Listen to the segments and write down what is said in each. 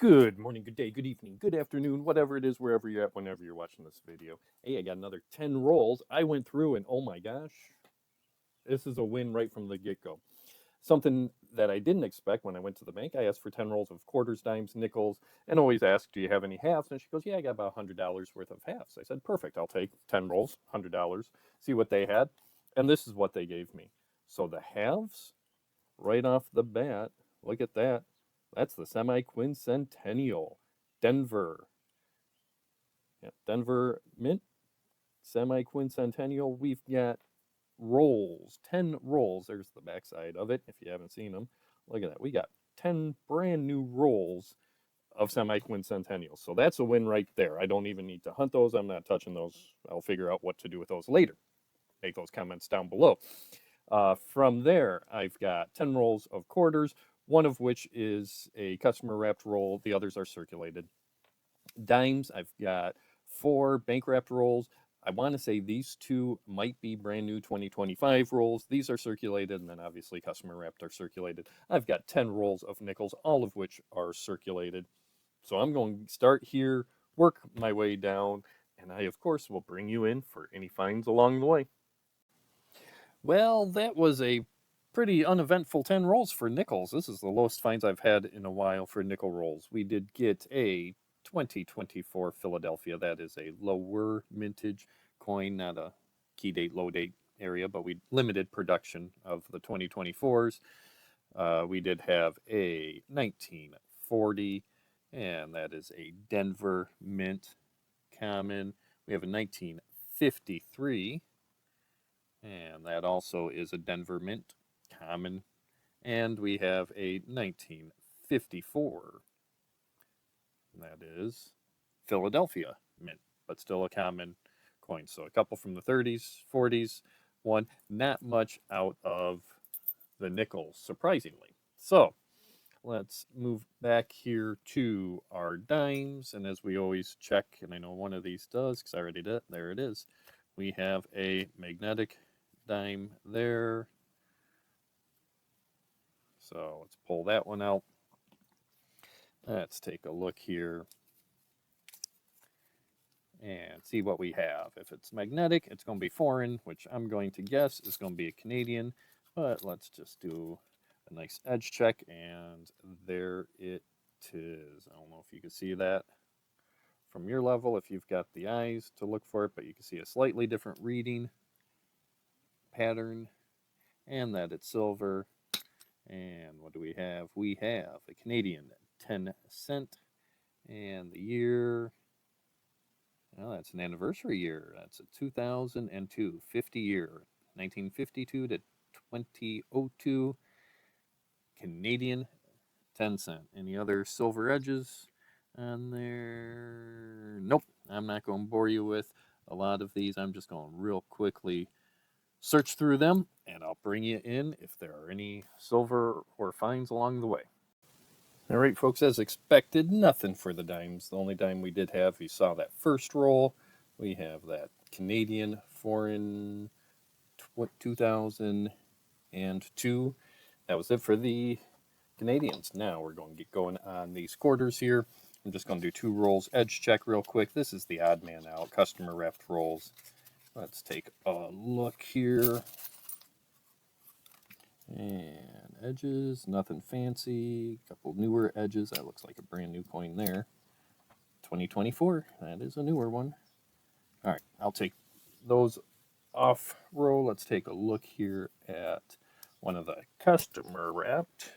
Good morning, good day, good evening, good afternoon, whatever it is, wherever you're at, whenever you're watching this video. Hey, I got another 10 rolls. I went through and oh my gosh, this is a win right from the get-go. Something that I didn't expect when I went to the bank. I asked for 10 rolls of quarters, dimes, nickels, and always ask, do you have any halves? And she goes, yeah, I got about $100 worth of halves. I said, perfect, I'll take 10 rolls, $100, see what they had. And this is what they gave me. So the halves, right off the bat, look at that. That's the semi-quincentennial. Denver. Yeah, Denver Mint, semi-quincentennial. We've got rolls, 10 rolls. There's the backside of it if you haven't seen them. Look at that. We got 10 brand new rolls of semi-quincentennials. So that's a win right there. I don't even need to hunt those. I'm not touching those. I'll figure out what to do with those later. Make those comments down below. From there, I've got 10 rolls of quarters, one of which is a customer wrapped roll. The others are circulated. Dimes, I've got 4 bank wrapped rolls. I want to say these two might be brand new 2025 rolls. These are circulated, and then obviously customer wrapped are circulated. I've got 10 rolls of nickels, all of which are circulated. So I'm going to start here, work my way down, and I, of course, will bring you in for any finds along the way. Well, that was a pretty uneventful 10 rolls for nickels. This is the lowest finds I've had in a while for nickel rolls. We did get a 2024 Philadelphia. That is a lower mintage coin, not a key date, low date area, but we limited production of the 2024s. We did have a 1940, and that is a Denver Mint common. We have a 1953, and that also is a Denver Mint common. And we have a 1954. That is Philadelphia Mint, but still a common coin. So a couple from the 30s, 40s, one. Not much out of the nickels, surprisingly. So let's move back here to our dimes. And as we always check, and I know one of these does because I already did, there it is. We have a magnetic dime there. So let's pull that one out. Let's take a look here and see what we have. If it's magnetic, it's going to be foreign, which I'm going to guess is going to be a Canadian. But let's just do a nice edge check, and there it is. I don't know if you can see that from your level, if you've got the eyes to look for it, but you can see a slightly different reading pattern, and that it's silver. And what do we have? We have a Canadian 10 cent, and the year, well, that's an anniversary year. That's a 2002, 50 year, 1952 to 2002, Canadian 10 cent. Any other silver edges on there? Nope, I'm not going to bore you with a lot of these. I'm just going to real quickly search through them, and I'll bring you in if there are any silver or finds along the way. All right, folks, as expected, nothing for the dimes. The only dime we did have, you saw that first roll. We have that Canadian foreign 2002. That was it for the Canadians. Now we're going to get going on these quarters here. I'm just going to do 2 rolls, edge check real quick. This is the odd man out, customer wrapped rolls. Let's take a look here. And edges, nothing fancy. A couple newer edges. That looks like a brand new coin there. 2024, that is a newer one. All right, I'll take those off row. Let's take a look here at one of the customer wrapped.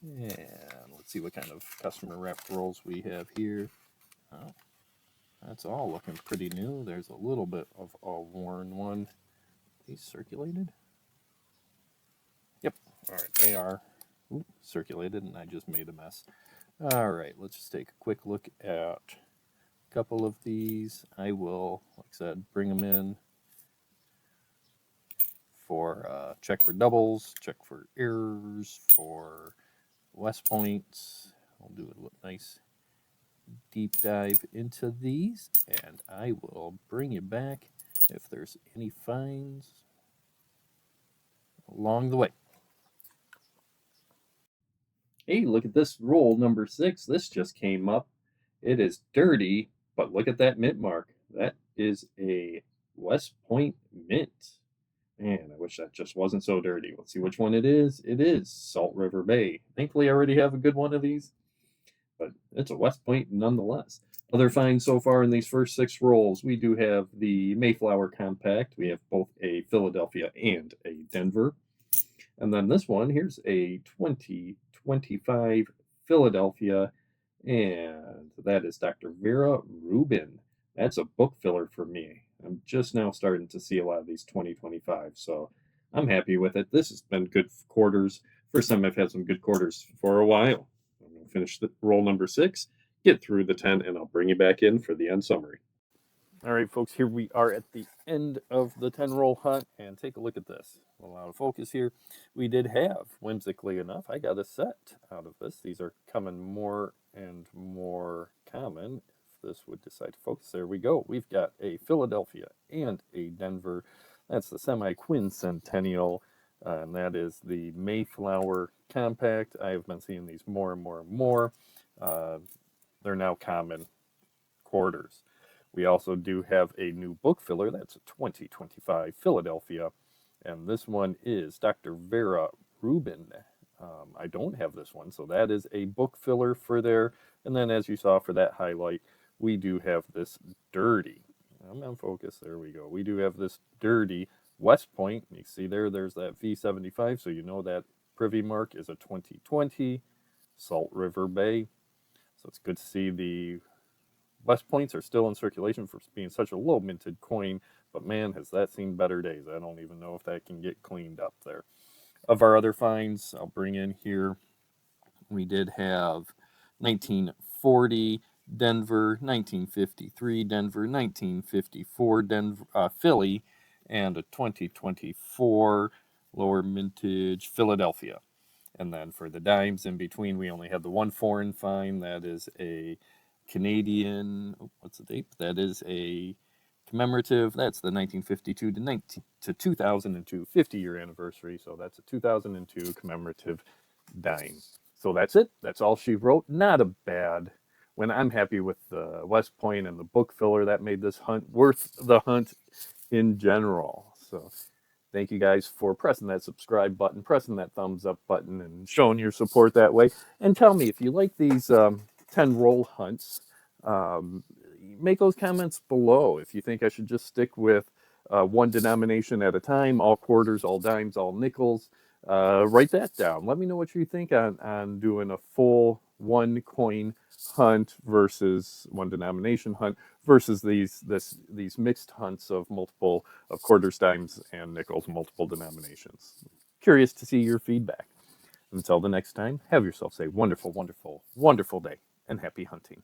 And let's see what kind of customer wrapped rolls we have here. Oh, that's all looking pretty new. There's a little bit of a worn one. These circulated? Yep. All right, they are circulated, and I just made a mess. All right, let's just take a quick look at a couple of these. I will, like I said, bring them in for check for doubles, check for errors, for West points. I'll do a nice deep dive into these, and I will bring you back if there's any finds along the way. Hey, look at this roll number 6. This just came up. It is dirty, but look at that mint mark. That is a West Point mint. Man, I wish that just wasn't so dirty. Let's see which one it is. It is Salt River Bay. Thankfully, I already have a good one of these, but it's a West Point nonetheless. Other finds so far in these first 6 rolls, we do have the Mayflower Compact. We have both a Philadelphia and a Denver. And then this one, here's a 2025 Philadelphia, and that is Dr. Vera Rubin. That's a book filler for me. I'm just now starting to see a lot of these 2025, so I'm happy with it. This has been good quarters. First time I've had some good quarters for a while. I'm going to finish the roll number 6, get through the 10, and I'll bring you back in for the end summary. All right, folks, here we are at the end of the 10 roll hunt, and take a look at this. A little out of focus here. We did have, whimsically enough, I got a set out of this. These are coming more and more common. If this would decide to focus, there we go. We've got a Philadelphia and a Denver. That's the semi-quincentennial, and that is the Mayflower Compact. I have been seeing these more and more and more. They're now common quarters. We also do have a new book filler. That's a 2025 Philadelphia. And this one is Dr. Vera Rubin. I don't have this one, so that is a book filler for there. And then, as you saw for that highlight, we do have this dirty. I'm on focus. There we go. We do have this dirty West Point. You see there's that V75, so you know that privy mark is a 2020 Salt River Bay. So it's good to see the West Points are still in circulation for being such a low minted coin, but man, has that seen better days. I don't even know if that can get cleaned up there. Of our other finds, I'll bring in here, we did have 1940 Denver, 1953 Denver, 1954 Denver, Philly, and a 2024 lower mintage Philadelphia. And then for the dimes in between, we only have the one foreign find. That is a Canadian, what's the date? That is a commemorative. That's the 1952 to 2002 50-year anniversary. So that's a 2002 commemorative dime. So that's it. That's all she wrote. Not a bad. When I'm happy with the West Point and the book filler, that made this hunt worth the hunt in general. So thank you guys for pressing that subscribe button, pressing that thumbs up button, and showing your support that way. And tell me if you like these 10 roll hunts. Make those comments below. If you think I should just stick with one denomination at a time, all quarters, all dimes, all nickels, write that down. Let me know what you think on doing a full one coin hunt versus one denomination hunt versus these mixed hunts of multiple of quarters, dimes, and nickels, multiple denominations. Curious to see your feedback. Until the next time, have yourselves a wonderful, wonderful, wonderful day and happy hunting.